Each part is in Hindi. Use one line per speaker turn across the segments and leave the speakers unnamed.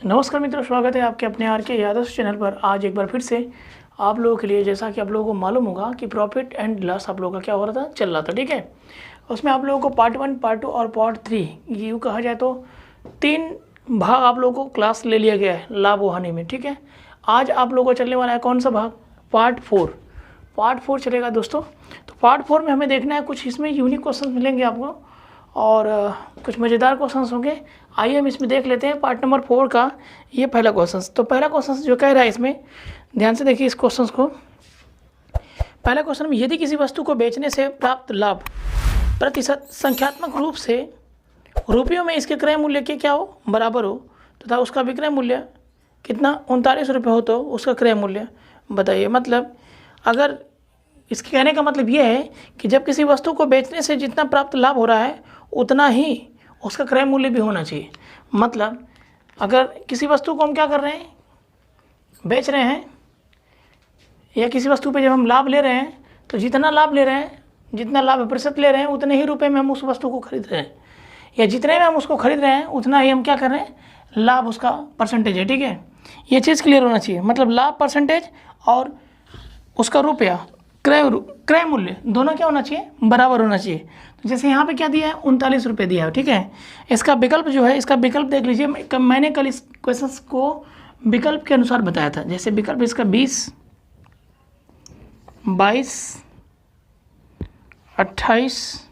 नमस्कार मित्रों, स्वागत है आपके अपने आर के यादव चैनल पर। आज एक बार फिर से आप लोगों के लिए, जैसा कि आप लोगों को मालूम होगा कि प्रॉफिट एंड लॉस आप लोगों का क्या हो रहा था, चल रहा था, ठीक है। उसमें आप लोगों को पार्ट 1, पार्ट 2 और पार्ट 3 यूँ कहा जाए तो 3 भाग आप लोगों को क्लास ले लिया गया है लाभ व हानि में, ठीक है। आज आप लोगों को चलने वाला है कौन सा भाग? पार्ट 4। पार्ट 4 चलेगा दोस्तों। तो पार्ट 4 में हमें देखना है, कुछ इसमें यूनिक क्वेश्चन मिलेंगे आपको और कुछ मज़ेदार क्वेश्चन होंगे। आइए हम इसमें देख लेते हैं पार्ट नंबर 4 का ये पहला क्वेश्चन। तो पहला क्वेश्चन जो कह रहा है, इसमें ध्यान से देखिए इस क्वेश्चन को। पहला क्वेश्चन में, यदि किसी वस्तु को बेचने से प्राप्त लाभ प्रतिशत संख्यात्मक रूप से रुपयों में इसके क्रय मूल्य के क्या हो, बराबर हो, तथा उसका विक्रय मूल्य कितना 39 रुपये हो, तो उसका क्रय मूल्य बताइए। मतलब अगर इसके कहने का मतलब ये है कि जब किसी वस्तु को बेचने से जितना प्राप्त लाभ हो रहा है उतना ही उसका क्रय मूल्य भी होना चाहिए। मतलब अगर किसी वस्तु को हम क्या कर रहे हैं, बेच रहे हैं, या किसी वस्तु पे जब हम लाभ ले रहे हैं तो जितना लाभ ले रहे हैं, जितना लाभ प्रतिशत ले रहे हैं, उतने ही रुपए में हम उस वस्तु को खरीद रहे हैं, या जितने में हम उसको खरीद रहे हैं उतना ही हम क्या कर रहे हैं, लाभ उसका परसेंटेज है, ठीक है। ये चीज़ क्लियर होना चाहिए। मतलब लाभ परसेंटेज और उसका रुपया क्रय मूल्य दोनों क्या होना चाहिए, बराबर होना चाहिए। तो जैसे यहाँ पे क्या दिया है, 39 रुपये दिया है, ठीक है। इसका विकल्प जो है, इसका विकल्प देख लीजिए। मैंने कल इस क्वेश्चन को विकल्प के अनुसार बताया था। जैसे विकल्प इसका 20, 22, 28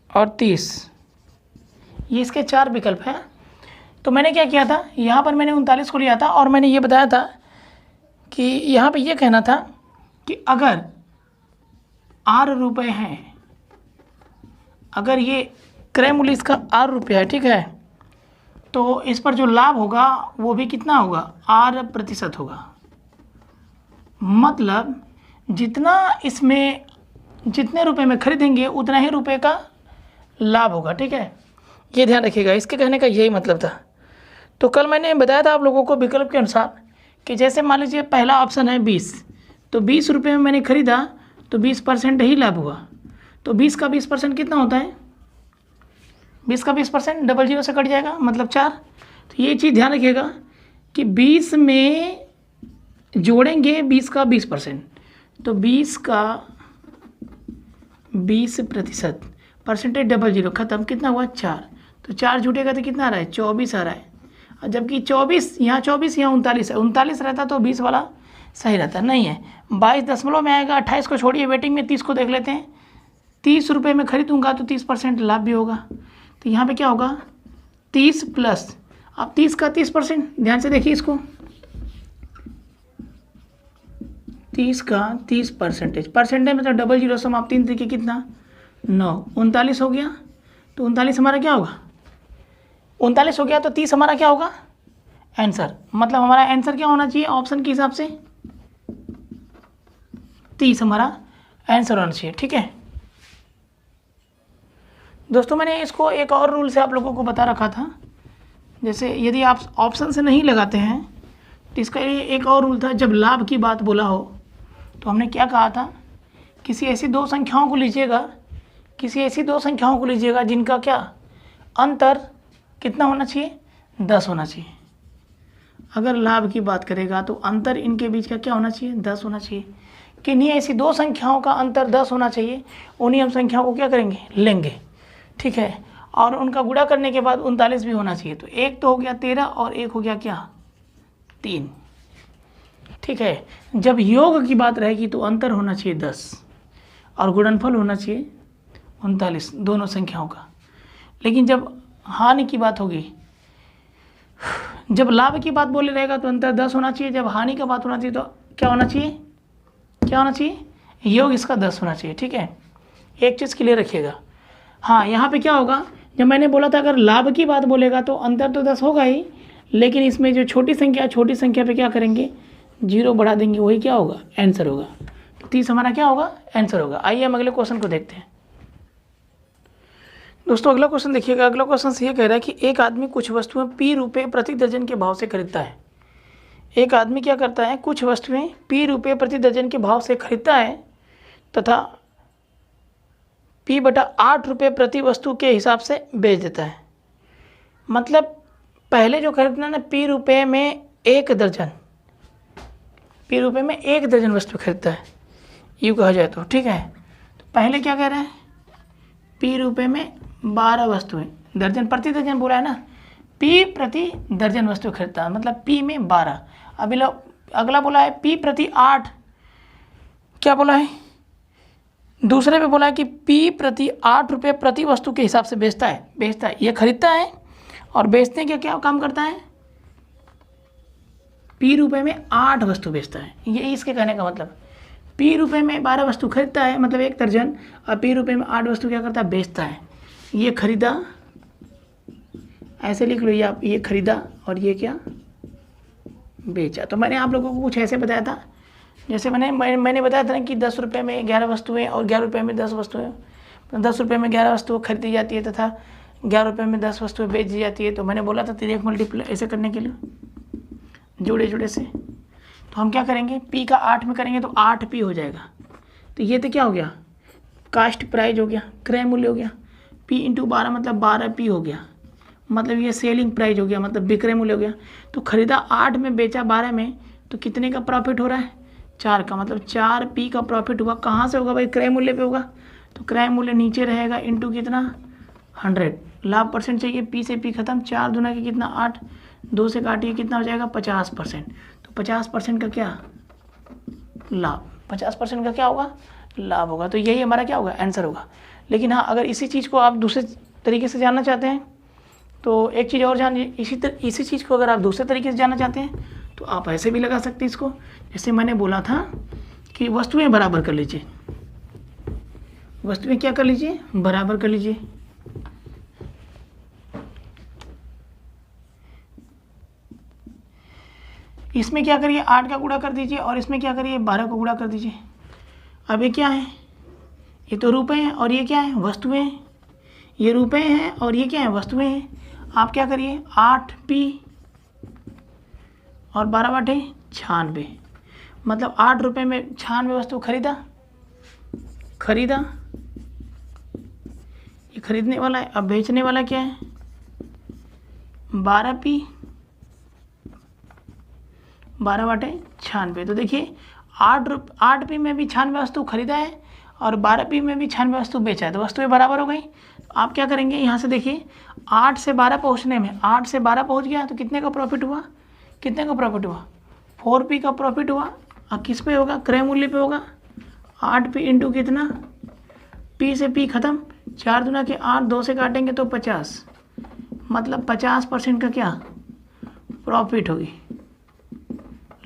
और 30, ये इसके 4 विकल्प हैं। तो मैंने क्या किया था, यहाँ पर मैंने 39 को लिया था और मैंने ये बताया था कि यहाँ पे ये कहना था कि अगर R रुपये हैं, अगर ये क्रय मूल्य इसका R रुपया है, ठीक है, तो इस पर जो लाभ होगा वो भी कितना होगा, R% होगा। मतलब जितना इसमें, जितने रुपए में खरीदेंगे उतना ही रुपए का लाभ होगा, ठीक है। ये ध्यान रखिएगा, इसके कहने का यही मतलब था। तो कल मैंने बताया था आप लोगों को विकल्प के अनुसार कि जैसे मान लीजिए पहला ऑप्शन है 20, तो 20 रुपये में मैंने खरीदा तो 20% ही लाभ हुआ। तो 20 का 20% कितना होता है, 20 का 20% 00 से कट जाएगा, मतलब 4। तो ये चीज़ ध्यान रखिएगा कि 20 में जोड़ेंगे 20 का 20%, तो 20 का 20% परसेंटेज 00 ख़त्म, कितना हुआ 4। तो 4 जुटेगा तो कितना आ रहा है, 24 आ रहा है। और जबकि 24 यहाँ 39 है, 39 रहता तो 20 वाला सही रहता, नहीं है। 22 दशमलव में आएगा, 28 को छोड़िए, वेटिंग में 30 को देख लेते हैं। 30 रुपये में खरीदूंगा तो 30% लाभ भी होगा। तो यहाँ पे क्या होगा, 30 प्लस, अब 30 का 30%, ध्यान से देखिए इसको, 30 का 30% मतलब 00 सम आप 3 तरीके कितना 9, 39 हो गया। तो 39 हमारा क्या होगा, 39 हो गया तो 30 हमारा क्या होगा, आंसर। मतलब हमारा आंसर क्या होना चाहिए ऑप्शन के हिसाब से, 30 हमारा आंसर होना चाहिए, ठीक है दोस्तों। मैंने इसको एक और रूल से आप लोगों को बता रखा था। जैसे यदि आप ऑप्शन से नहीं लगाते हैं तो इसका एक और रूल था, जब लाभ की बात बोला हो तो हमने क्या कहा था, किसी ऐसी दो संख्याओं को लीजिएगा, जिनका क्या अंतर कितना होना चाहिए, 10 होना चाहिए। अगर लाभ की बात करेगा तो अंतर इनके बीच का क्या होना चाहिए, 10 होना चाहिए। किन्हीं ऐसी दो संख्याओं का अंतर 10 होना चाहिए, उन्हीं हम संख्याओं को क्या करेंगे, लेंगे, ठीक है। और उनका गुणा करने के बाद 39 भी होना चाहिए। तो एक तो हो गया 13 और एक हो गया क्या, 3, ठीक है। जब योग की बात रहेगी तो अंतर होना चाहिए 10 और गुणनफल होना चाहिए 39 दोनों संख्याओं का। लेकिन जब हानि की बात होगी, जब लाभ की बात बोले रहेगा तो अंतर 10 होना चाहिए, जब हानि का बात होना चाहिए तो क्या होना चाहिए, योग इसका 10 होना चाहिए, ठीक है। एक चीज़ क्लियर रखिएगा। हाँ, यहाँ पे क्या होगा, जब मैंने बोला था अगर लाभ की बात बोलेगा तो अंतर तो 10 होगा ही, लेकिन इसमें जो छोटी संख्या पे क्या करेंगे, 0 बढ़ा देंगे, वही क्या होगा, आंसर होगा। तो 30 हमारा क्या होगा, आंसर होगा। आइए हम अगले क्वेश्चन को देखते हैं दोस्तों। अगला क्वेश्चन देखिएगा। अगला क्वेश्चन से ये कह रहा है कि एक आदमी कुछ वस्तुएं P रुपये प्रति दर्जन के भाव से खरीदता है। एक आदमी क्या करता है, कुछ वस्तुएं P रुपये प्रति दर्जन के भाव से खरीदता है तथा P/8 रुपये प्रति वस्तु के हिसाब से बेच देता है। मतलब पहले जो खरीदना ना पी रुपये में 1 दर्जन, पी रुपये में 1 दर्जन वस्तु खरीदता है, यूँ कहा जाए तो, ठीक है। तो पहले क्या कह रहे हैं, पी रुपये में 12 वस्तुएं, दर्जन प्रति दर्जन बोला है ना, पी प्रति दर्जन वस्तु खरीदता है, मतलब पी में 12। अभी अगला बोला है पी प्रति 8, क्या बोला है, दूसरे पे बोला है कि पी प्रति 8 रुपये प्रति वस्तु के हिसाब से बेचता है, ये खरीदता है और बेचने के क्या काम करता है, पी रुपये में 8 वस्तु बेचता है। ये इसके कहने का मतलब, पी रुपये में 12 वस्तु खरीदता है मतलब 1 दर्जन, और पी रुपये में 8 वस्तु क्या करता है, बेचता है। ये खरीदा, ऐसे लिख लो, ये आप, ये खरीदा और ये क्या, बेचा। तो मैंने आप लोगों को कुछ ऐसे बताया था, जैसे मैंने बताया था ना कि 10 रुपये में 11 वस्तुएं और 11 रुपये में 10 वस्तुएं, 10 रुपये में 11 वस्तुएं खरीदी जाती है तथा 11 रुपये में 10 वस्तुएं बेच दी जाती है। तो मैंने बोला था 3 मल्टीप्लाई ऐसे करने के लिए, जुड़े से। तो हम क्या करेंगे, पी का 8 में करेंगे तो 8 पी हो जाएगा। तो ये तो क्या हो गया, कास्ट प्राइस हो गया, क्रय मूल्य हो गया। पी इंटू 12 मतलब 12 पी हो गया, मतलब ये सेलिंग प्राइस हो गया, मतलब विक्रय मूल्य हो गया। तो खरीदा 8 में, बेचा 12 में, तो कितने का प्रॉफिट हो रहा है, 4 का, मतलब 4 पी का प्रॉफिट हुआ। कहाँ से होगा भाई, क्रय मूल्य पे होगा। तो क्रय मूल्य नीचे रहेगा, इंटू कितना, 100। लाभ परसेंट चाहिए, पी से पी खत्म, 4 दूना के कितना 8, 2 से काटिए कितना हो जाएगा 50%। तो 50% का क्या लाभ, 50% का क्या होगा, लाभ होगा। तो यही हमारा क्या होगा, आंसर होगा। लेकिन हाँ, अगर इसी चीज़ को आप दूसरे तरीके से जानना चाहते हैं तो एक चीज़ और जानिए, इसी चीज़ को अगर आप दूसरे तरीके से जानना चाहते हैं तो आप ऐसे भी लगा सकते हैं इसको। जैसे मैंने बोला था कि वस्तुएं बराबर कर लीजिए, वस्तुएं क्या कर लीजिए, बराबर कर लीजिए। इसमें क्या करिए, 8 का गुणा कर दीजिए और इसमें क्या करिए, 12 का गुणा कर दीजिए। अब ये क्या है, ये तो रुपए हैं और ये क्या है, वस्तुएं हैं। ये रुपए हैं और ये क्या है, वस्तुएं हैं। आप क्या करिए, 8 पी और 12 बटे 96, मतलब 8 रुपये में 96 वस्तु खरीदा, ये खरीदने वाला है। अब बेचने वाला क्या है, 12 पी 12 बटे 96। तो देखिए 8 पी में भी 96 वस्तु खरीदा है और 12 पी में भी 96 वस्तु बेचा है, तो वस्तुएं बराबर हो गई। आप क्या करेंगे, यहाँ से देखिए 8 से 12 पहुँचने में, 8 से 12 पहुँच गया तो कितने का प्रॉफिट हुआ, कितने का प्रॉफिट हुआ, 4 पी का प्रॉफिट हुआ। अब किस पे होगा, क्रय मूल्य पे होगा। 8 पी इंटू कितना, पी से पी खत्म, 4 दूना के 8, 2 से काटेंगे तो 50, मतलब 50% का क्या प्रॉफिट होगी,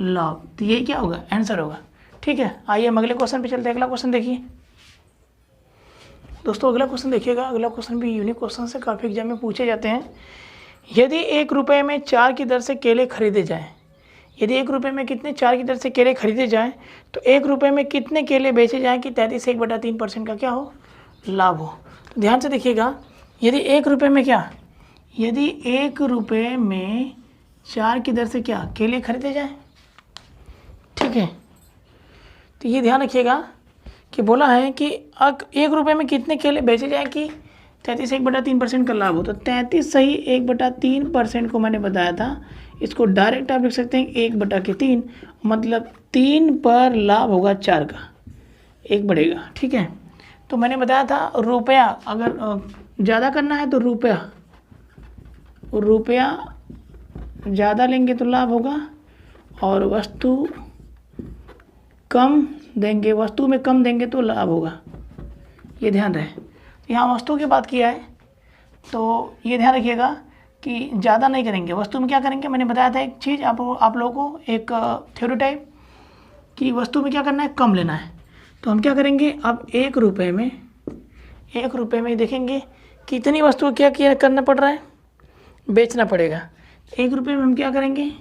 लाभ। तो ये क्या होगा, आंसर होगा। ठीक है, आइए हम अगले क्वेश्चन पे चलते हैं। अगला क्वेश्चन देखिए दोस्तों, अगला क्वेश्चन देखिएगा। अगला क्वेश्चन भी यूनिक क्वेश्चन से काफ़ी एग्जाम में पूछे जाते हैं। यदि 1 रुपये में 4 की दर से केले खरीदे जाएं, यदि 1 रुपये में कितने 4 की दर से केले खरीदे जाएं तो 1 रुपये में कितने केले बेचे जाएं कि 33/1/3% का क्या हो, लाभ हो। तो ध्यान से देखिएगा, यदि 1 रुपये में क्या, यदि 1 रुपये में 4 की दर से क्या केले खरीदे जाएं, ठीक है। तो ये ध्यान रखिएगा कि बोला है कि 1 रुपये में कितने केले बेचे जाएं कि 33/1/3% का लाभ हो। तो 33 सही 1/3% को मैंने बताया था, इसको डायरेक्ट आप लिख सकते हैं 1/3, मतलब 3 पर लाभ होगा 4 का, 1 बढ़ेगा। ठीक है, तो मैंने बताया था रुपया, अगर ज़्यादा करना है तो रुपया ज़्यादा लेंगे तो लाभ होगा, और वस्तु कम देंगे, वस्तु में कम देंगे तो लाभ होगा। ये ध्यान रहे, यहाँ वस्तु की बात किया है तो ये ध्यान रखिएगा कि ज़्यादा नहीं करेंगे, वस्तु में क्या करेंगे। मैंने बताया था एक चीज़ आप लोगों को, एक थ्योरी टाइप कि वस्तु में क्या करना है, कम लेना है। तो हम क्या करेंगे, अब 1 रुपये में देखेंगे कितनी वस्तु क्या करना पड़ रहा है, बेचना पड़ेगा। 1 रुपये में हम क्या करेंगे,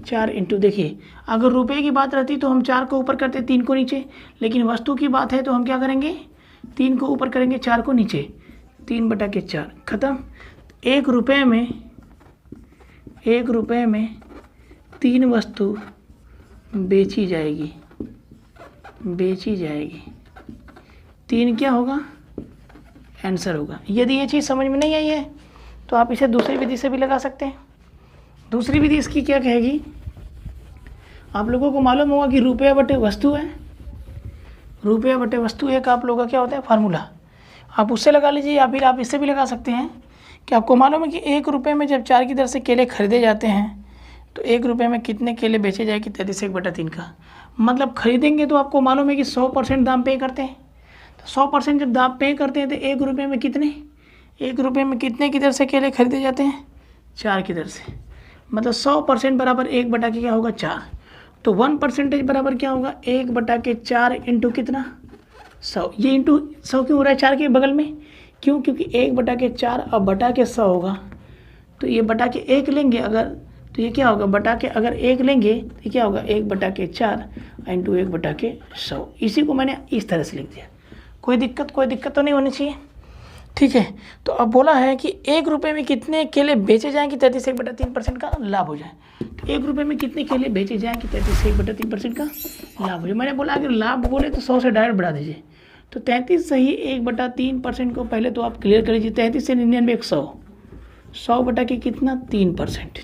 4 इंटू, देखिए अगर रुपये की बात रहती तो हम 4 को ऊपर करते, 3 को नीचे, लेकिन वस्तु की बात है तो हम क्या करेंगे, 3 को ऊपर करेंगे, 4 को नीचे, 3/4 खत्म। 1 रुपये में 3 वस्तु बेची जाएगी, 3 क्या होगा, आंसर होगा। यदि ये चीज़ समझ में नहीं आई है तो आप इसे दूसरी विधि से भी लगा सकते हैं। दूसरी विधि इसकी क्या कहेगी, आप लोगों को मालूम होगा कि रुपया बटे वस्तु है, रुपया बटे वस्तु एक आप लोगों का क्या होता है फार्मूला, आप उससे लगा लीजिए या फिर आप इससे भी लगा सकते हैं कि आपको मालूम है कि 1 रुपये में जब 4 की दर से केले खरीदे जाते हैं तो 1 रुपये में कितने केले बेचे जाएंगे, 33/3 का। मतलब खरीदेंगे तो आपको मालूम है कि 100% दाम पे करते हैं, तो 100% जब दाम पे करते हैं तो 1 रुपये में कितने, 1 रुपये में कितने की दर से केले खरीदे जाते हैं, 4 की दर से। मतलब 100% बराबर 1 बटा के क्या होगा 4, तो 1% बराबर क्या होगा 1/4 इंटू कितना 100। ये इंटू 100 क्यों हो रहा है 4 के बगल में, क्यों, क्योंकि 1/4 अब बटा के 100 होगा, तो ये बटा के 1 लेंगे अगर, तो ये क्या होगा बटा के अगर 1 लेंगे तो ये क्या होगा 1/4 इंटू 1/100। इसी को मैंने इस तरह से लिख दिया। कोई दिक्कत तो नहीं होनी चाहिए, ठीक है। तो अब बोला है कि 1 रुपये में कितने केले बेचे जाएंगे 33/3% का लाभ हो जाए। तो 1 रुपये में कितने केले बेचे जाएंगे 33/3% का लाभ हो जाए। मैंने बोला अगर लाभ बोले तो 100 से डायरेक्ट बढ़ा दीजिए, तो 33 सही 1/3% को पहले तो आप क्लियर कर लीजिए। 33 से 99 100, 100 बटा के कितना 3%,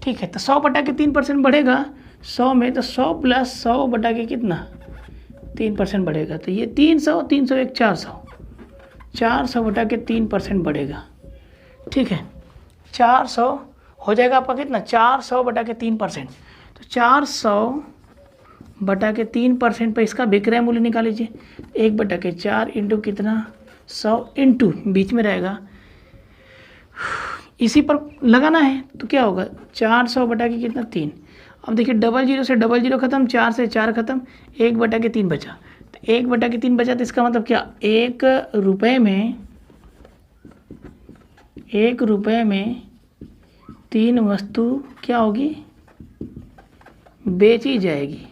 ठीक है। तो 100 बटा के 3% बढ़ेगा 100 में, तो 100 प्लस 100 बटा के कितना 3% बढ़ेगा, तो ये 300, 301 400, 400 बटा के 3% बढ़ेगा, ठीक है। 400 हो जाएगा आपका कितना 400 बटा के 3%, तो 400 बटा के 3% पर इसका विक्रय मूल्य निकाल लीजिए। 1/4 इंटू कितना 100 इंटू बीच में रहेगा, इसी पर लगाना है, तो क्या होगा 400 बटा के कितना 3। अब देखिए 00 से 00 खत्म, 4 से 4 खत्म, 1/3 बचा, तो 1/3 बचा, तो इसका मतलब क्या 1 रुपये में 3 वस्तु क्या होगी बेची जाएगी,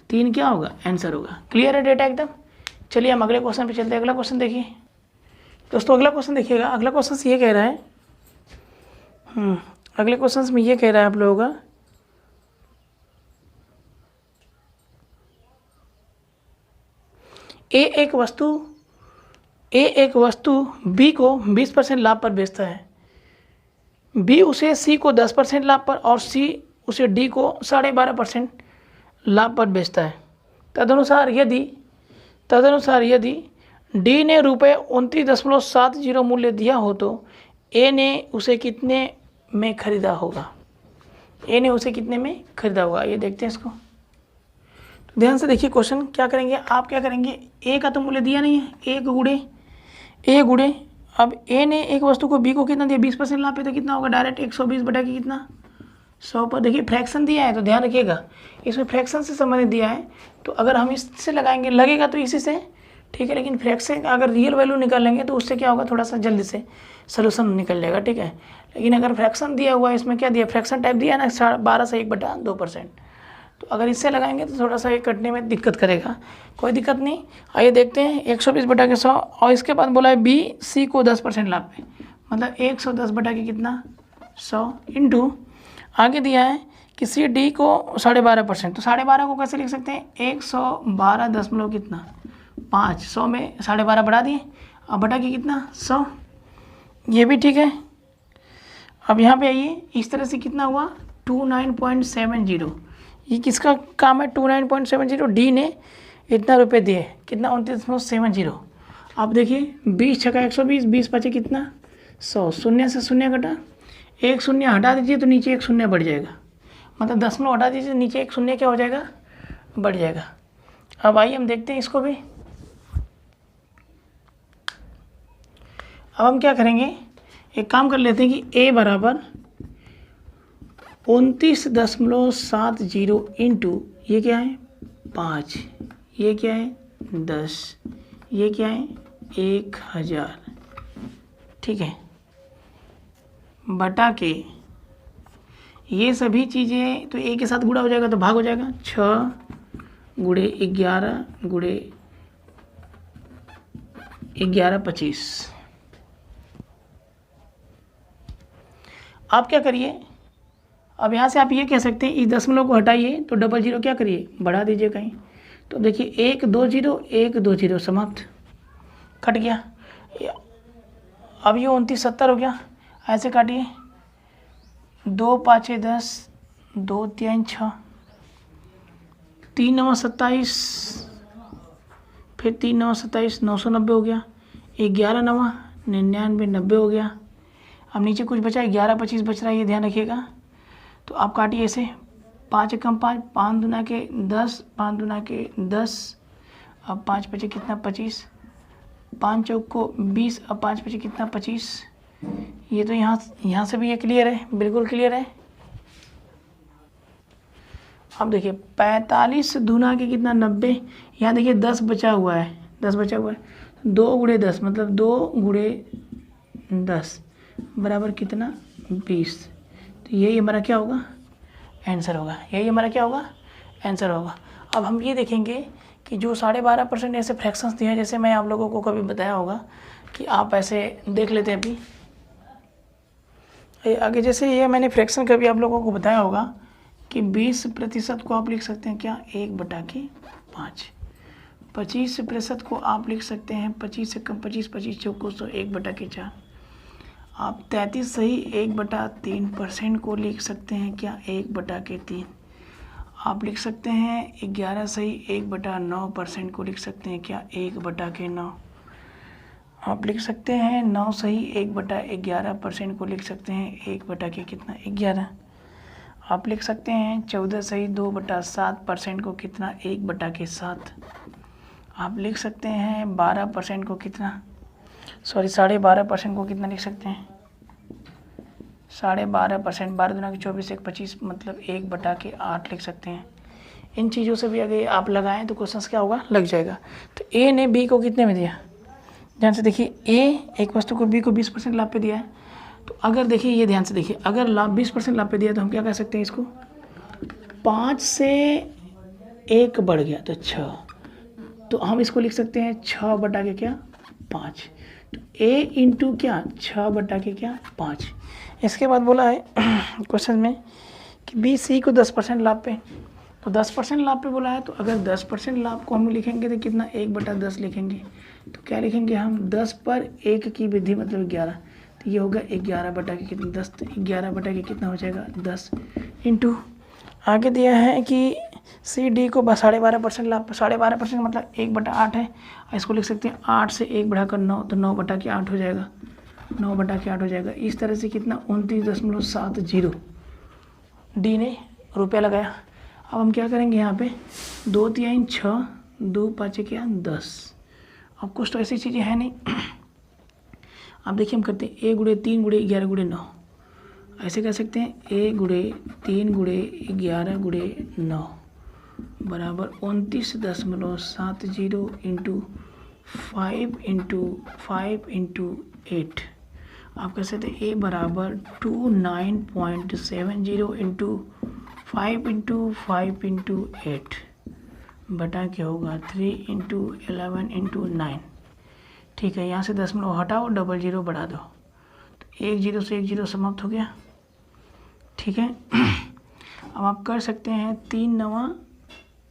3 क्या होगा आंसर होगा। क्लियर है डेटा एकदम। चलिए हम अगले क्वेश्चन पे चलते हैं। अगला क्वेश्चन देखिए दोस्तों, अगला क्वेश्चन देखिएगा। अगला क्वेश्चन ये कह रहा है अगले क्वेश्चन में ये कह रहा है आप लोगों का ए एक वस्तु बी को 20% लाभ पर बेचता है, बी उसे सी को 10% लाभ पर और सी उसे डी को 12.5% लाभ पर बेचता है। तदनुसार यदि डी ने ₹29.70 मूल्य दिया हो तो ए ने उसे कितने में खरीदा होगा, ये देखते हैं इसको। तो ध्यान से देखिए क्वेश्चन क्या करेंगे आप, क्या करेंगे ए का तो मूल्य दिया नहीं है, ए गुड़े अब ए ने एक वस्तु को बी को कितना दिया 20% लाभ पे, तो कितना होगा डायरेक्ट 120 बटा के कितना 100 पर। देखिए फ्रैक्शन दिया है तो ध्यान रखिएगा इसमें फ्रैक्शन से संबंधित दिया है, तो अगर हम इससे लगाएंगे लगेगा तो इसी से, ठीक है। लेकिन फ्रैक्शन अगर रियल वैल्यू निकालेंगे तो उससे क्या होगा थोड़ा सा जल्दी से सोल्यूशन निकल जाएगा, ठीक है। लेकिन अगर फ्रैक्शन दिया हुआ है, इसमें क्या दिया फ्रैक्शन टाइप दिया है ना 12 से 1/2%, तो अगर इससे लगाएंगे तो थोड़ा सा ये कटने में दिक्कत करेगा, कोई दिक्कत नहीं। आइए देखते हैं 120 बटा के 100 और इसके बाद बोला है बी सी को 10% लाभ पे, मतलब 110 बटा के कितना 100 इंटू आगे दिया है कि सी डी को 12.5%, तो 12.5 को कैसे लिख सकते हैं 112 दशमलव कितना 5, 100 में 12.5 बढ़ा दिए अब बटा के कितना 100, ये भी ठीक है। अब यहाँ पे आइए इस तरह से कितना हुआ 29.70, ये किसका काम है 29.70, डी ने इतना रुपए दिए कितना 29.70। अब देखिए 20 छक्का 120, 20 बचे कितना 100, शून्य से शून्य घटा, एक शून्य हटा दीजिए तो नीचे एक शून्य बढ़ जाएगा, मतलब दशमलव हटा दीजिए तो नीचे एक शून्य क्या हो जाएगा बढ़ जाएगा। अब आइए हम देखते हैं इसको भी। अब हम क्या करेंगे एक काम कर लेते हैं कि ए बराबर 29.70 इंटू ये क्या है 5, ये क्या है 10, ये क्या है 1000, ठीक है, बटा के ये सभी चीज़ें तो एक के साथ गुणा हो जाएगा तो भाग हो जाएगा 6 गुणे 11 गुणे 11 25। आप क्या करिए अब यहाँ से आप ये कह सकते हैं इस दशमलव को हटाइए तो 00 क्या करिए बढ़ा दीजिए कहीं, तो देखिए 1 2 0 1 2 0 समाप्त कट गया। अब ये 29 70 हो गया, ऐसे काटिए 2 पाँचे 10, 2 3 6, 3 9 27, फिर 3 9 27, 990 हो गया। 11 9 99, 90 हो गया। अब नीचे कुछ बचा है, 11 25 बच रहा है, ये ध्यान रखिएगा। तो आप काटिए ऐसे, 5 एकम 5, 5 दूना के 10, 5 दूना के 10, अब 5 बचे कितना 25, 5 चौक को 20, अब 5 बचे कितना 25। ये तो यहाँ से भी ये क्लियर है, बिल्कुल क्लियर है। अब देखिए 45 दूना के कितना 90, यहाँ देखिए 10 बचा हुआ है, 10 बचा हुआ है, 2 गुणे 10 मतलब 2 गुणे 10 बराबर कितना 20। तो यही हमारा क्या होगा आंसर होगा, यही हमारा क्या होगा आंसर होगा। अब हम ये देखेंगे कि जो 12.5% ऐसे फ्रैक्शंस दिए हैं, जैसे मैं आप लोगों को कभी बताया होगा कि आप ऐसे देख लेते हैं अभी आगे, जैसे ये मैंने फ्रैक्शन कभी आप लोगों को बताया होगा कि 20% को आप लिख सकते हैं क्या 1/5, 25% को आप लिख सकते हैं 25 से कम 25, 25 चौको 100, 1/4। आप 33 सही 1/3% को लिख सकते हैं क्या 1/3। आप लिख सकते हैं 11 सही 1/9% को लिख सकते हैं क्या 1/9। आप लिख सकते हैं 9 सही 1/11% को लिख सकते हैं 1/11। आप लिख सकते हैं 14 सही 2/7% को कितना 1/7। आप लिख सकते हैं 12% को कितना 12.5% को कितना लिख सकते हैं 12.5%, 12 दूना के 24, 1 25 मतलब 1/8 लिख सकते हैं। इन चीज़ों से भी अगर आप लगाएं तो क्वेश्चन क्या होगा लग जाएगा। तो ए ने बी को कितने में दिया, ध्यान से देखिए, ए एक वस्तु को बी को 20% लाभ पे दिया है। तो अगर देखिए ये ध्यान से देखिए, अगर लाभ 20% लाभ पे दिया तो हम क्या कह सकते हैं इसको 5 से 1 बढ़ गया तो 6, तो हम इसको लिख सकते हैं 6/5। तो a इंटू क्या 6/5। इसके बाद बोला है क्वेश्चन में कि बी सी को 10% लाभ पे, तो 10% लाभ पे बोला है, तो अगर 10% लाभ को हम लिखेंगे तो कितना 1/10 लिखेंगे। तो क्या लिखेंगे हम 10 पर 1 की वृद्धि मतलब 11, तो ये होगा 11/10, तो 11/के कितना हो जाएगा 10 इंटू आगे दिया है कि सी डी को 12.5% लाभ, 12.5% मतलब 1/8 है। इसको लिख सकते हैं 8 से 1 बढ़ाकर 9, तो 9/8 हो जाएगा, 9/8 हो जाएगा। इस तरह से कितना 29.70 डी ने रुपया लगाया। अब हम क्या करेंगे यहाँ पे 2 3 6, 2 5 क्या 10। अब कुछ तो ऐसी चीज़ें हैं नहीं। अब देखिए हम करते हैं 1 गुणे 3 गुणे 11 गुणे 9, ऐसे कह सकते हैं 1 गुणे 3 गुणे 11 गुणे 9 बराबर 29.70 इंटू 5 इंटू 5 इंटू 8। आप कह सकते हैं ए बराबर 29.70 इंटू 5 इंटू 5 इंटू 8 बटा क्या होगा 3 इंटू 11 इंटू 9। ठीक है, यहाँ से 0 हटाओ, 00 बढ़ा दो, तो 1 0 से 1 0 समाप्त हो गया। ठीक है, अब आप कर सकते हैं 3 9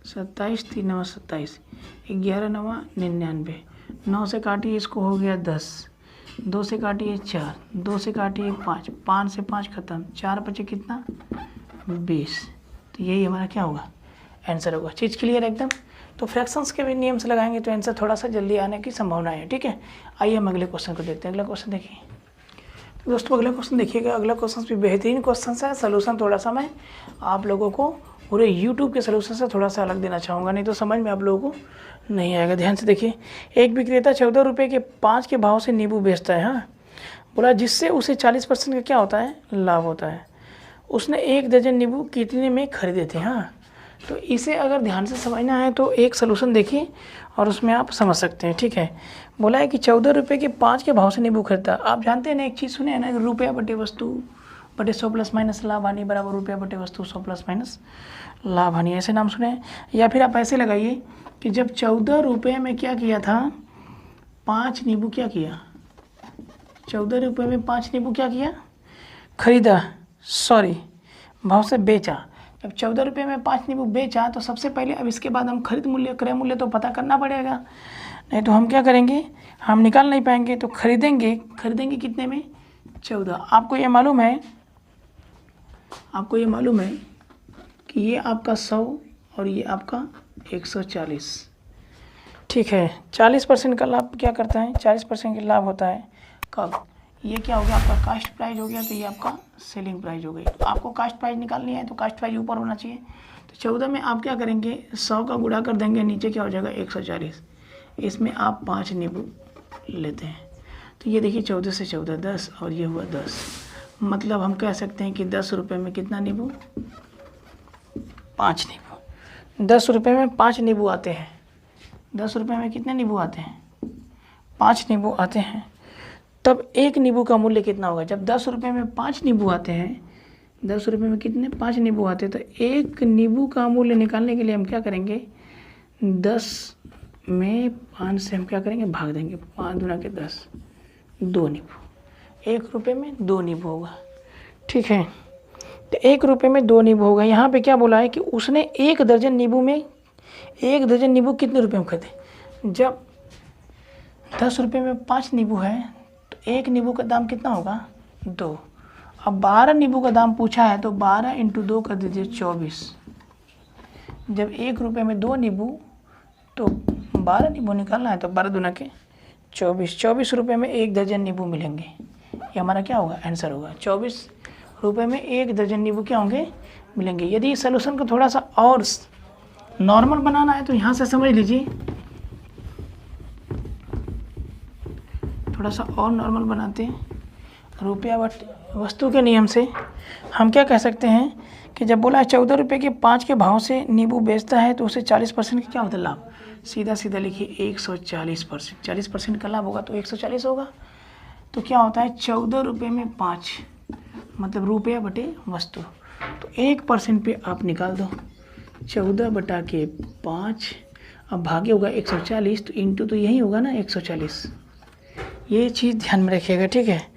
27, 3 9 27, 11 9 99, 9 से काटिए इसको हो गया 10, 2 से काटिए 4, 2 से काटिए 5, 5 से 5 खत्म, 4 बचे कितना 20। तो यही हमारा क्या होगा आंसर होगा। चीज़ क्लियर एकदम। तो फ्रैक्शंस के भी नियम से लगाएंगे तो आंसर थोड़ा सा जल्दी आने की संभावना है। ठीक है, आइए हम अगले क्वेश्चन को देखते हैं। अगला क्वेश्चन देखिए तो दोस्तों, अगला क्वेश्चन देखिएगा। अगला क्वेश्चन भी बेहतरीन क्वेश्चन है। सोल्यूशन थोड़ा सा मैं आप लोगों को पूरे यूट्यूब के सोल्यूशन से थोड़ा सा अलग देना चाहूँगा, नहीं तो समझ में आप लोगों को नहीं आएगा। ध्यान से देखिए, एक विक्रेता 14 रुपये के 5 के भाव से नींबू बेचता है। हाँ, बोला जिससे उसे 40% का क्या होता है लाभ होता है। उसने 1 दर्जन नींबू कितने में खरीदे थे। हाँ, तो इसे अगर ध्यान से समझना है तो एक सोल्यूशन देखिए और उसमें आप समझ सकते हैं। ठीक है, बोला है कि 14 रुपये के 5 के भाव से नींबू खरीदता। आप जानते हैं ना, एक चीज़ सुने हैं ना, रुपया बटे वस्तु बटे 100 प्लस माइनस लाभ हानि बराबर रुपया बटे वस्तु 100 प्लस माइनस लाभ हानि, ऐसे नाम सुने हैं। या फिर आप ऐसे लगाइए कि जब 14 रुपये में क्या किया था 5 नींबू क्या किया, 14 रुपये में 5 नींबू क्या किया खरीदा, भाव से बेचा। जब 14 रुपये में 5 नींबू बेचा तो सबसे पहले, अब इसके बाद हम खरीद मूल्य क्रय मूल्य तो पता करना पड़ेगा, नहीं तो हम क्या करेंगे, हम निकाल नहीं पाएंगे। तो खरीदेंगे कितने में 14। आपको ये मालूम है आपको ये मालूम है कि ये आपका 100 और ये आपका 140, ठीक है। 40% का लाभ क्या करता है, 40% का लाभ होता है कब, ये क्या हो गया आपका कास्ट प्राइस हो गया, तो ये आपका सेलिंग प्राइस हो गई। तो आपको कास्ट प्राइस निकालनी है तो कास्ट प्राइस ऊपर होना चाहिए। तो 14 में आप क्या करेंगे, 100 का गुणा कर देंगे, नीचे क्या हो जाएगा 140, इसमें आप 5 नींबू लेते हैं। तो ये देखिए 14 से 14 10 और ये हुआ 10, मतलब हम कह सकते हैं कि 10 रुपये में कितना नींबू, 5 नींबू। 10 रुपये में 5 नींबू आते हैं। 10 रुपये में कितने नींबू आते हैं, 5 नींबू आते हैं। तब एक नींबू का मूल्य कितना होगा, जब 10 रुपये में 5 नींबू आते हैं, 10 रुपये में कितने 5 नींबू आते हैं, तो एक नींबू का मूल्य निकालने के लिए हम क्या करेंगे, 10 में 5 से हम क्या करेंगे भाग देंगे, 5 दूना के 10, 2 नींबू। 1 रुपये में 2 नींबू होगा, ठीक है। तो 1 रुपये में 2 नींबू होगा। यहाँ पे क्या बोला है कि उसने 1 दर्जन नींबू में, 1 दर्जन नींबू कितने रुपये में खरीदे, जब 10 रुपये में 5 नींबू है तो 1 नींबू का दाम कितना होगा 2। अब 12 नींबू का दाम पूछा है तो 12 × 2 कर दीजिए 24। जब 1 रुपये में 2 नींबू तो 12 नींबू निकालना है तो 12 दूना के 24, 24 रुपये में 1 दर्जन नींबू मिलेंगे। ये हमारा क्या होगा आंसर होगा, 24 रुपये में 1 दर्जन नींबू क्या होंगे मिलेंगे। यदि इस सोल्यूशन को थोड़ा सा और नॉर्मल बनाना है तो यहाँ से समझ लीजिए, थोड़ा सा और नॉर्मल बनाते हैं। रुपया बट वस्तु के नियम से हम क्या कह सकते हैं कि जब बोला है 14 रुपये के 5 के भाव से नींबू बेचता है तो उसे 40% का क्या होता है लाभ, सीधा सीधा लिखिए 140%। 40% का लाभ होगा तो 140 होगा। तो क्या होता है 14 रुपये में 5, मतलब रुपया बटे वस्तु, तो 1% पे आप निकाल दो 14 बटा के 5, अब भागे होगा 140, तो इंटू तो यही होगा ना 140। ये चीज़ ध्यान में रखिएगा, ठीक है।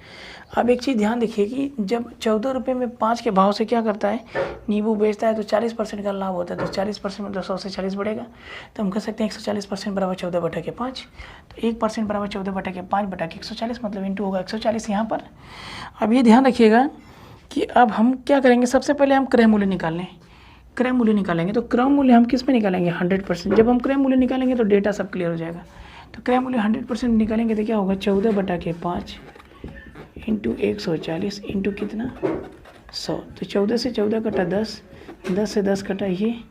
अब एक चीज़ ध्यान रखिए कि जब 14 रुपये में 5 के भाव से क्या करता है नींबू बेचता है तो 40% का लाभ होता है। तो 40% मतलब 100 से 40 बढ़ेगा, तो हम कह सकते हैं 140% बराबर 14 बटा के 5। तो 1% बराबर 14 बटा के 5 बटा के 140, मतलब इंटू होगा 140 यहाँ पर। अब ये ध्यान रखिएगा कि अब हम क्या करेंगे, सबसे पहले हम क्रय मूल्य निकाल लें। क्रय मूल्य निकालेंगे तो क्रय मूल्य हम किस में निकालेंगे 100%। जब हम क्रय मूल्य निकालेंगे तो डेटा सब क्लियर हो जाएगा। तो क्रय मूल्य 100% निकालेंगे तो क्या होगा 14 बटा के 5 इंटू 140 इंटू कितना 100। तो 14 से 14 कटा 10, 10 से 10 कटा ये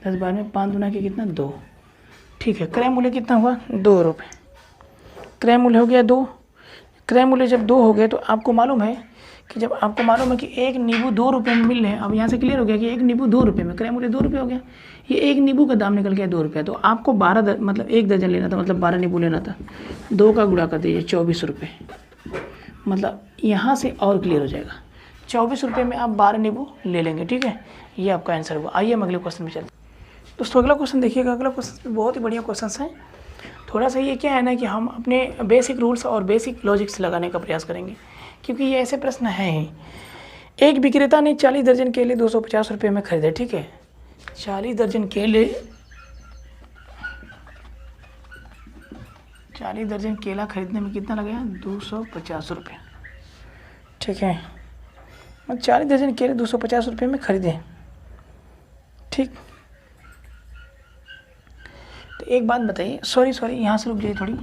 10 बार में 5 दूना के कितना 2, ठीक है। क्रय मूल्य कितना हुआ 2 रुपये। क्रय मूल्य हो गया 2। क्रय मूल्य जब 2 हो गए तो आपको मालूम है कि जब आपको मालूम है कि एक नींबू 2 रुपये में मिल रहे हैं, अब यहाँ से क्लियर हो गया कि एक नींबू 2 रुपये में, क्रय मूल्य 2 रुपये हो गया। ये एक नींबू का दाम निकल गया 2 रुपये, तो आपको 12 मतलब 1 दर्जन लेना था, मतलब 12 नींबू लेना था। 2 का गुणा कर दीजिए 24 रुपये, मतलब यहाँ से और क्लियर हो जाएगा। 24 रुपये में आप 12 नींबू ले लेंगे, ठीक है। ये आपका आंसर हुआ। आइए हम अगले क्वेश्चन में चलते हैं। दोस्तों अगला क्वेश्चन देखिएगा। अगला क्वेश्चन बहुत ही बढ़िया क्वेश्चन है। थोड़ा सा ये क्या है ना कि हम अपने बेसिक रूल्स और बेसिक लॉजिक्स लगाने का प्रयास करेंगे, क्योंकि ये ऐसे प्रश्न हैं ही। एक विक्रेता ने 40 दर्जन केले 250 रुपये में खरीदे, ठीक है। 40 दर्जन केला खरीदने में कितना लगेगा 250 रुपये, ठीक है। 40 दर्जन केले 250 रुपये में खरीदे, ठीक। तो एक बात बताइए, सॉरी यहाँ से रुक जाइए थोड़ी।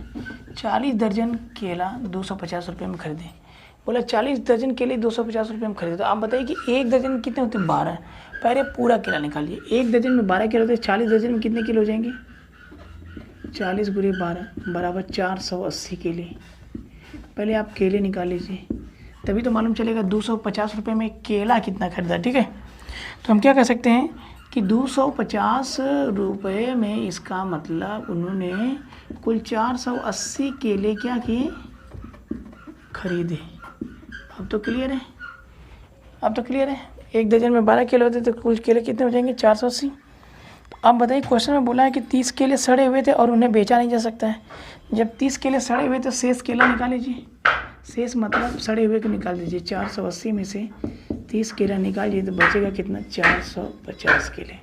40 दर्जन केला 250 रुपये में खरीदे, बोला 40 दर्जन केले 250 रुपये में खरीदे। तो आप बताइए कि एक दर्जन कितने होते हैं 12। पहले पूरा केला निकालिए, एक दर्जन में 12 किलो होते हैं, 40 दर्जन में कितने किलो हो जाएंगे 40 × 12 बराबर 480 केले। पहले आप केले निकाल लीजिए, तभी तो मालूम चलेगा 250 रुपये में केला कितना खरीदा, ठीक है। तो हम क्या कह सकते हैं कि 250 रुपये में इसका मतलब उन्होंने कुल 480 केले क्या किए खरीदे। अब तो क्लियर है। एक दर्जन में 12 केले होते तो कुल केले कितने हो जाएंगे 480। तो अब बताइए, क्वेश्चन में बोला है कि 30 केले सड़े हुए थे और उन्हें बेचा नहीं जा सकता है। जब 30 केले सड़े हुए तो शेष केला निकाल लीजिए। शेष मतलब सड़े हुए को निकाल दीजिए। 480 में से 30 केला निकालिए तो बचेगा कितना 450 केले।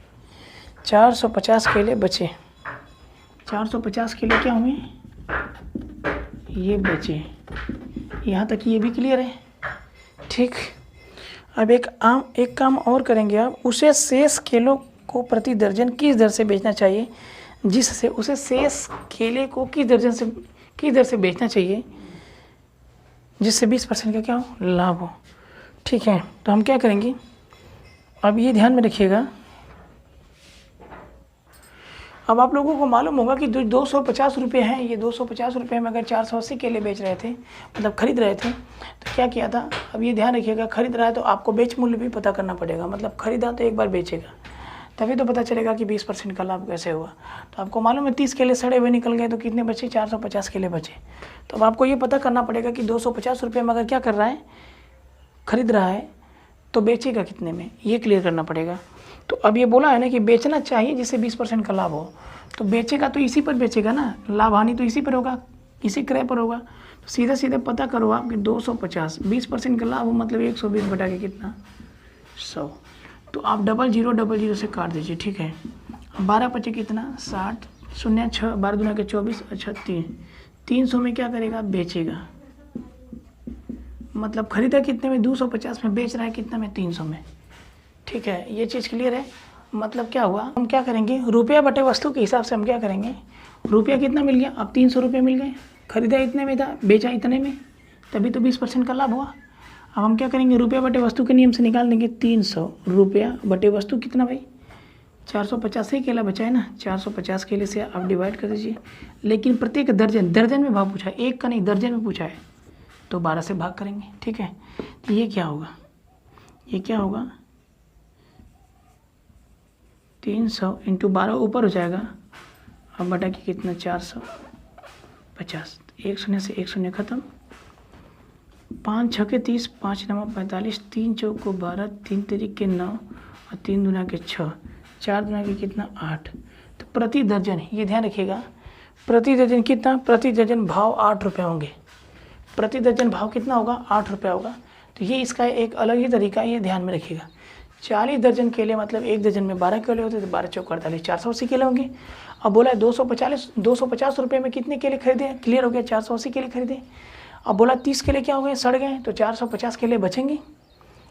450 केले बचे। 450 केले क्या हुए ये बचे। यहाँ तक ये भी क्लियर है, ठीक। अब एक काम और करेंगे आप, उसे शेष केलों को प्रति दर्जन किस दर से बेचना चाहिए, जिससे उसे शेष केले को किस दर से बेचना चाहिए जिससे 20% का क्या हो, लाभ हो। ठीक है, तो हम क्या करेंगे, अब ये ध्यान में रखिएगा। अब आप लोगों को मालूम होगा कि जो 250 रुपये हैं, ये 250 रुपये में अगर 480 केले बेच रहे थे, मतलब खरीद रहे थे, तो क्या किया था, अब ये ध्यान रखिएगा, खरीद रहा है तो आपको बेच मूल्य भी पता करना पड़ेगा, मतलब खरीदा तो एक बार बेचेगा, तभी तो पता चलेगा कि 20% का लाभ कैसे हुआ। तो आपको मालूम है 30 केले सड़े हुए निकल गए, तो कितने बचे, 450 केले बचे। तो अब आपको ये पता करना पड़ेगा कि 250 रुपये में अगर क्या कर रहा है, खरीद रहा है, तो बेचेगा कितने में, ये क्लियर करना पड़ेगा। तो अब ये बोला है ना कि बेचना चाहिए जिससे 20% का लाभ हो, तो बेचेगा तो इसी पर बेचेगा ना, लाभ हानि तो इसी पर होगा, इसी क्रय पर होगा। तो सीधे सीधे पता करो आप कि 250 20% का लाभ हो, मतलब 120 बटा के कितना, 100। तो आप 0000 से काट दीजिए। ठीक है, 12 पचे कितना, 60, 0 6 12 दूना के 24, अच्छा 300 में क्या करेगा, बेचेगा, मतलब खरीदा कितने में, 250 में, बेच रहा है कितना में, 300 में। ठीक है, ये चीज़ क्लियर है। मतलब क्या हुआ, हम क्या करेंगे, रुपया बटे वस्तु के हिसाब से हम क्या करेंगे, रुपया कितना मिल गया, अब 300 रुपये मिल गए, खरीदा इतने में था, बेचा इतने में, तभी तो 20% का लाभ हुआ। अब हम क्या करेंगे, रुपया बटे वस्तु के नियम से निकाल देंगे, 300 रुपया बटे वस्तु कितना भाई, 450 ही केला बचा है ना, 450 केले से आप डिवाइड कर दीजिए। लेकिन प्रत्येक दर्जन में भाव पूछा है, एक का नहीं दर्जन में पूछा है, तो 12 से भाग करेंगे। ठीक है, तो ये क्या होगा, ये क्या होगा, 300 इंटू 12 ऊपर हो जाएगा, अब बटा के कितना, 450, 1 शून्य से 1 शून्य खत्म, 5 छः के 30, 5 9 45, 3 चौक को 12, 3 तिरिक के 9 और 3 दूना के 6, 4 दूना के कितना, 8। तो प्रति दर्जन, ये ध्यान रखिएगा, प्रति दर्जन कितना, प्रति दर्जन भाव 8 रुपये होंगे, प्रति दर्जन भाव कितना होगा, 8 रुपये होगा। तो ये इसका एक अलग ही तरीका है, ये ध्यान में रखिएगा। 40 दर्जन केले, मतलब एक दर्जन में 12 केले होते, तो 12 चौक 48, 480 केले होंगे। अब बोला 250 रुपये में कितने केले खरीदे, क्लियर हो गया, 480 केले खरीदे। अब बोला 30 केले क्या हो गए, सड़ गए, तो 450 केले बचेंगे,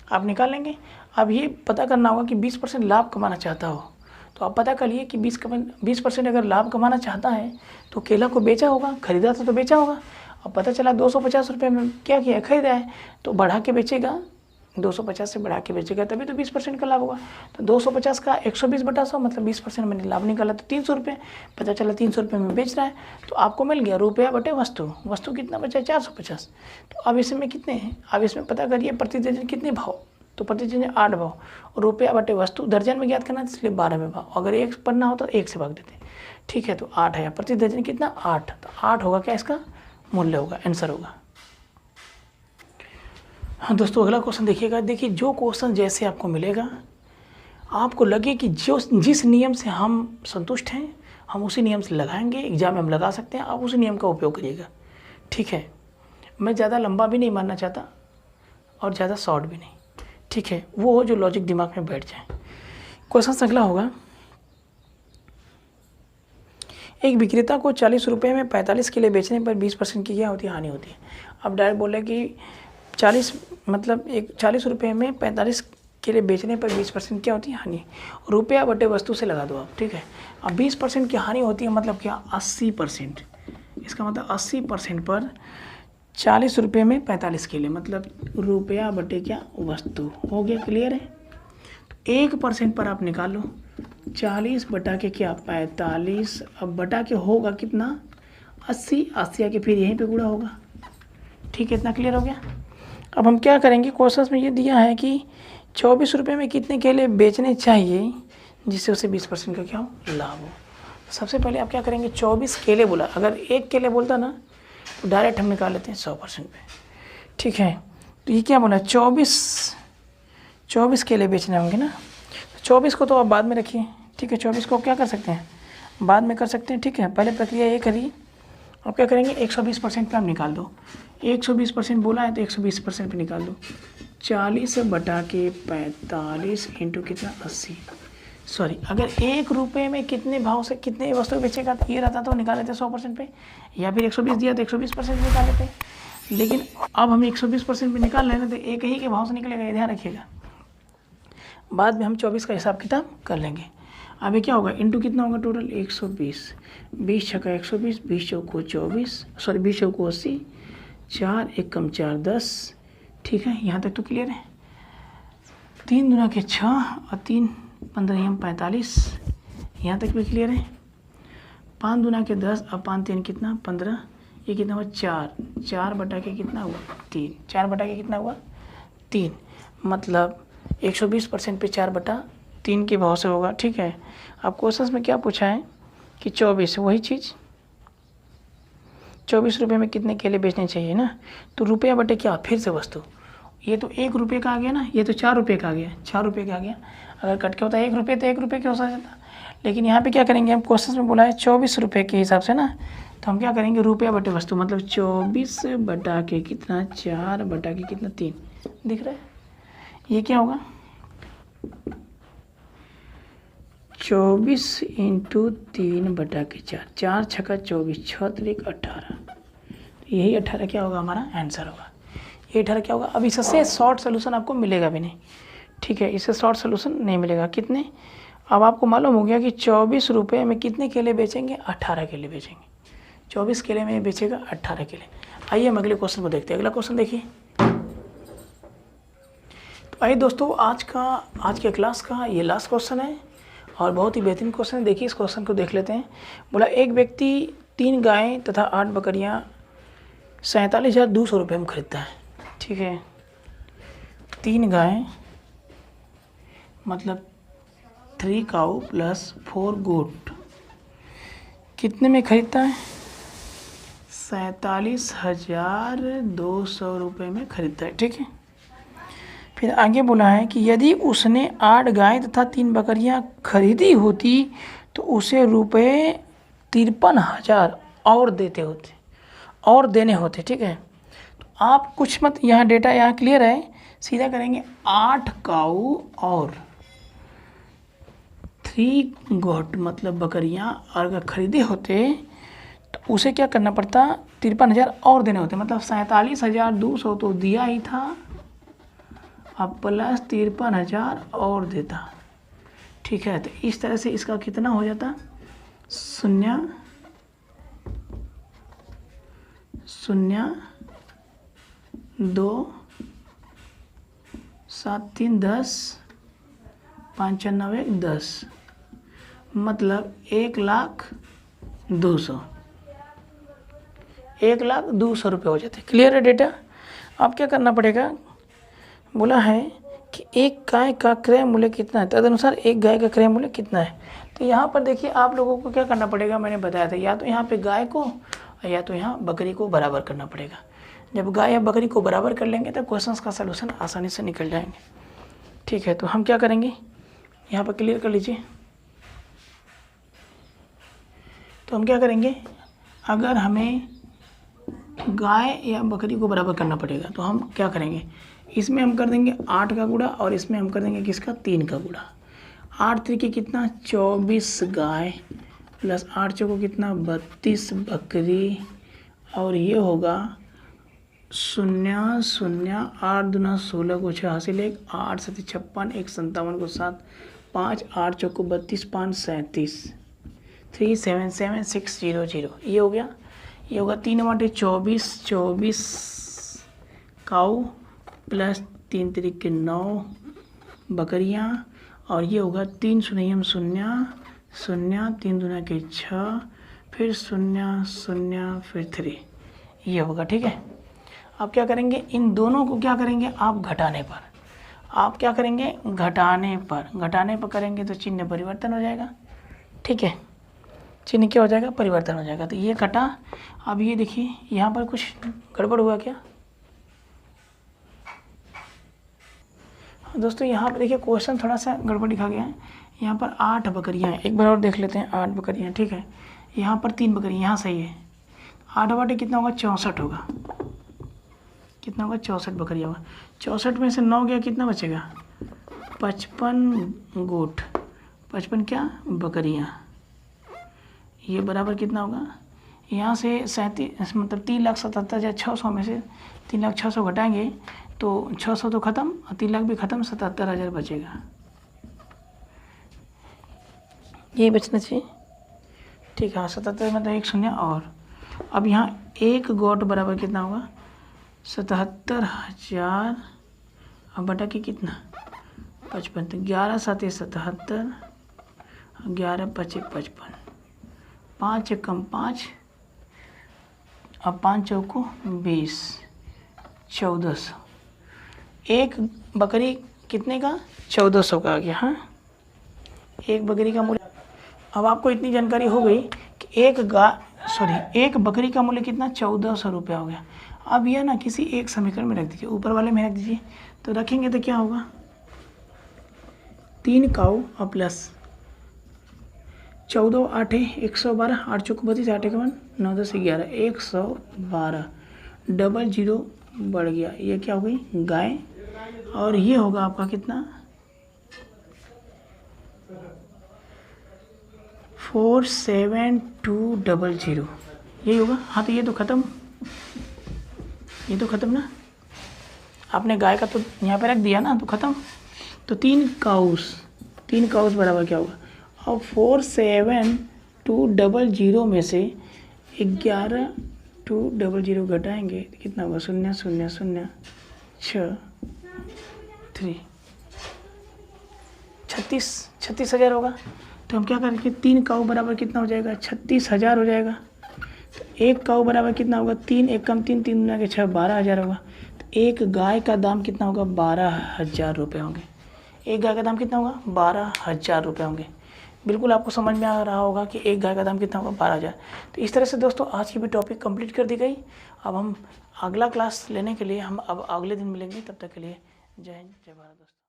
आप निकाल लेंगे। अब ये पता करना होगा कि 20% लाभ कमाना चाहता हो, तो आप पता कर लिए कि 20% अगर लाभ कमाना चाहता है तो केला को बेचा होगा, खरीदा था तो बेचा होगा। अब पता चला 250 रुपये में क्या किया, खरीदा है, तो बढ़ा के बेचेगा, 250 से बढ़ा के बेचेगा, तभी तो 20% का लाभ होगा। तो 250 का 120 बटा 100, मतलब 20% मैंने लाभ निकाला, तो 300 रुपये, पता चला 300 रुपये में बेच रहा है, तो आपको मिल गया रुपया बटे वस्तु कितना बचा, 450। तो अब इसमें कितने हैं, अब इसमें पता करिए प्रति दर्जन कितने भाव, तो प्रति दर्जन 8 भाव, रुपया बटे वस्तु दर्जन में ज्ञात करना, इसलिए 12 में भाव, अगर 1 पढ़ना हो तो 1 से भाग देते हैं। ठीक है, तो 8 है, प्रति दर्जन कितना, 8, तो 8 होगा क्या, इसका मूल्य होगा, आंसर होगा। हाँ दोस्तों, अगला क्वेश्चन देखिएगा। देखिए, जो क्वेश्चन जैसे आपको मिलेगा, आपको लगे कि जिस नियम से हम संतुष्ट हैं, हम उसी नियम से लगाएंगे, एग्जाम में हम लगा सकते हैं, आप उसी नियम का उपयोग करिएगा। ठीक है, मैं ज़्यादा लंबा भी नहीं मानना चाहता और ज़्यादा शॉर्ट भी नहीं। ठीक है, वो हो जो लॉजिक दिमाग में बैठ जाए। क्वेश्चन अगला होगा, एक विक्रेता को 40 रुपये में 45 केले बेचने पर 20% की क्या होती है, हानि होती है। अब डायरेक्ट बोले कि 40 मतलब 40 रुपये में 45 केले बेचने पर 20% क्या होती है, हानि, रुपया बटे वस्तु से लगा दो आप। ठीक है, अब 20% की हानि होती है, मतलब क्या, 80%, इसका मतलब 80% पर 40 रुपये में 45 केले, मतलब रुपया बटे क्या, वस्तु, हो गया, क्लियर है। तो 1% पर आप निकाल लो, 40 बटा के क्या, 45, अब बटा के होगा कितना, 80 आके फिर यहीं पे गुणा होगा। ठीक है, इतना क्लियर हो गया। अब हम क्या करेंगे, क्वेश्चन में ये दिया है कि 24 रुपये में कितने केले बेचने चाहिए जिससे उसे 20% का क्या हो, लाभ हो। सबसे पहले आप क्या करेंगे, 24 केले बोला, अगर 1 केले बोलता ना तो डायरेक्ट हम निकाल लेते हैं 100% पे। ठीक है, तो ये क्या बोला, 24 केले बेचने होंगे ना, 24 को तो आप बाद में रखिए। ठीक है, 24 को क्या कर सकते हैं, बाद में कर सकते हैं। ठीक है, पहले प्रक्रिया ये करिए, आप क्या करेंगे, 120% पे आप निकाल दो, 120% बोला है तो 120% पे निकाल दो, 40 बटा के 45 इंटू कितना, 80। सॉरी, अगर 1 रुपये में कितने भाव से कितने वस्तु बेचेगा, तो ये रहता तो निकाल लेते 100% पे, या फिर 120 दिया तो 120% निकाल लेते। लेकिन अब हम 120% पे निकाल रहे हैं ना, तो एक ही के भाव से निकलेगा, ये ध्यान रखिएगा। बाद में हम 24 का हिसाब किताब कर लेंगे। अभी क्या होगा, इंटू कितना होगा टोटल 120, 20 छक्का 120, 20 चौको 24, सॉरी 20 चौको 80, 4 एक कम 4 10। ठीक है, यहाँ तक तो क्लियर है। 3 दूना के 6 और 3 15 45, यहाँ तक भी क्लियर है। 5 दूना के 10 और 5 3 कितना 15, ये कितना हुआ 4, 4 बटा के कितना हुआ 3, 4 बटा के कितना हुआ 3, मतलब 120% पे 4 बटा 3 के भाव से होगा। ठीक है, अब क्वेश्चन में क्या पूछा है कि 24, वही चीज़ 24 रुपये में कितने केले बेचने चाहिए ना, तो रुपया बटे क्या, फिर से वस्तु, ये तो 1 रुपये का आ गया ना, ये तो 4 रुपये का आ गया, 4 रुपये का आ गया। अगर कट के होता 1 रुपये तो 1 रुपये का हो जाता, लेकिन यहाँ पे क्या करेंगे, हम क्वेश्चन में बोला है 24 रुपये के हिसाब से ना, तो हम क्या करेंगे, रुपया बटे वस्तु, मतलब 24 बटा के कितना 4 बटा के कितना 3, दिख रहा है, ये क्या होगा 24 इंटू 3 बटा के 4, 4 छक्का 24, 6 3 18, यही 18 क्या होगा हमारा आंसर होगा, ये 18 क्या होगा। अब इससे शॉर्ट सोल्यूशन आपको मिलेगा भी नहीं। ठीक है, इससे शॉर्ट सोल्यूशन नहीं मिलेगा। कितने, अब आपको मालूम हो गया कि 24 रुपये में कितने केले बेचेंगे, 18 केले बेचेंगे। 24 केले में बेचेगा 18 केले। आइए हम अगले क्वेश्चन को देखते हैं। अगला क्वेश्चन देखिए। तो आइए दोस्तों, आज के क्लास का ये लास्ट क्वेश्चन है और बहुत ही बेहतरीन क्वेश्चन है। देखिए इस क्वेश्चन को देख लेते हैं। बोला एक व्यक्ति 3 गायें तथा 8 बकरियां 47,200 रुपये में खरीदता है। ठीक है, 3 गायें मतलब 3 काऊ प्लस 4 गोट कितने में खरीदता है, 47,200 रुपये में खरीदता है। ठीक है, फिर आगे बोला है कि यदि उसने 8 गाय तथा 3 बकरियां खरीदी होती तो उसे रुपये 53,000 और देने होते। ठीक है, तो आप कुछ मत, यहाँ डेटा यहाँ क्लियर है, सीधा करेंगे 8 काऊ और 3 गोट मतलब बकरियां अगर खरीदे होते तो उसे क्या करना पड़ता, 53,000 और देने होते, मतलब 47,200 तो दिया ही था, अब प्लस 53,000 और देता। ठीक है, तो इस तरह से इसका कितना हो जाता, 0 0 2 7 3 10 5 9 10, मतलब 1,02,000 रुपये हो जाते। क्लियर है डेटा। अब क्या करना पड़ेगा, बोला है कि एक गाय का क्रय मूल्य कितना है, तदनुसार एक गाय का क्रय मूल्य कितना है। तो यहाँ पर देखिए आप लोगों को क्या करना पड़ेगा, मैंने बताया था, या तो यहाँ पे गाय को या तो यहाँ बकरी को बराबर करना पड़ेगा। जब गाय या बकरी को बराबर कर लेंगे तब क्वेश्चंस का सलूशन आसानी से निकल जाएंगे। ठीक है, तो हम क्या करेंगे, यहाँ पर क्लियर कर लीजिए। तो हम क्या करेंगे, अगर हमें गाय या बकरी को बराबर करना पड़ेगा तो हम क्या करेंगे, इसमें हम कर देंगे 8 का गुणा और इसमें हम कर देंगे किसका 3 का गुणा। 8 तरीके कितना 24 गाय प्लस 8 चौको कितना 32 बकरी, और ये होगा 0 0 8 दूना 16 को 6 हासिल 1, 8 7 56, 1 57 को 7, 5 8 चौको 32, 5 37, 3 7 7 6 0 0, ये हो गया। ये होगा 3 बटे 24 काऊ प्लस 3 तरीके 9 बकरियां, और ये होगा 3 0 0 0 3 दूना के 6 फिर 0 0 फिर 3, ये होगा। ठीक है, अब क्या करेंगे, इन दोनों को क्या करेंगे आप घटाने पर, आप क्या करेंगे घटाने पर करेंगे तो चिन्ह परिवर्तन हो जाएगा। ठीक है, चिन्ह क्या हो जाएगा परिवर्तन हो जाएगा। तो ये कटा। अब ये देखिए यहाँ पर कुछ गड़बड़ हुआ क्या दोस्तों, यहाँ पर देखिए क्वेश्चन थोड़ा सा गड़बड़ लिखा गया है। यहाँ पर 8 बकरियाँ हैं, एक बार और देख लेते हैं। 8 बकरियाँ, ठीक है, यहाँ पर 3 बकरियाँ, यहाँ सही है। 8 बटे कितना होगा 64 होगा, कितना होगा 64 बकरियाँ होगा। 64 में से 9 गया, कितना बचेगा 55 गोट, 55 क्या बकरियाँ, ये बराबर कितना होगा, यहाँ से 37 मतलब 3,77,600 में से 3,06,000 घटाएंगे तो 600 तो ख़त्म और 3 लाख भी ख़त्म, 77,000 बचेगा। ये बचना चाहिए, ठीक है। 77 मतलब 1 शून्य। और अब यहाँ 1 गोट बराबर कितना होगा? 77,000 अब बटा के कितना? 55। तो 11 7 77, 11 5 55, 5 कम 5, अब 5 चौको 20, 1400। एक बकरी कितने का? 1400 का आ गया। हाँ, एक बकरी का मूल्य। अब आपको इतनी जानकारी हो गई कि एक बकरी का मूल्य कितना? 1400 रुपया हो गया। अब यह ना किसी एक समीकरण में रख दीजिए, ऊपर वाले में रख दीजिए। तो रखेंगे तो क्या होगा? 3 काऊ और प्लस 14 8 112, 8 चौको 32, 8 1 9 10 11, 112, डबल जीरो बढ़ गया। ये क्या हो गई? गाय। और ये होगा आपका कितना? 47200, यही होगा। हाँ, तो ये तो ख़त्म, ये तो ख़त्म ना। आपने गाय का तो यहाँ पे रख दिया ना, तो ख़त्म। तो 3 काउस बराबर क्या होगा? और 47200 में से 11,200 घटाएंगे तो कितना होगा? 0 0 0 6 3 36,000 होगा। तो हम क्या करेंगे? 3 काऊ बराबर कितना हो जाएगा? 36,000 हो जाएगा। तो 1 काऊ बराबर कितना होगा? 3 1 कम 3 3 गुना के 6, 12,000 होगा। तो एक गाय का दाम कितना होगा? 12,000 रुपये होंगे। एक गाय का दाम कितना होगा? 12,000 रुपये होंगे। बिल्कुल आपको समझ में आ रहा होगा कि एक गाय का दाम कितना होगा? 12,000। तो इस तरह से दोस्तों आज की भी टॉपिक कंप्लीट कर दी गई। अब हम अगला क्लास लेने के लिए हम अब अगले दिन मिलेंगे। तब तक के लिए जय हिंद, जय भारत दोस्तों।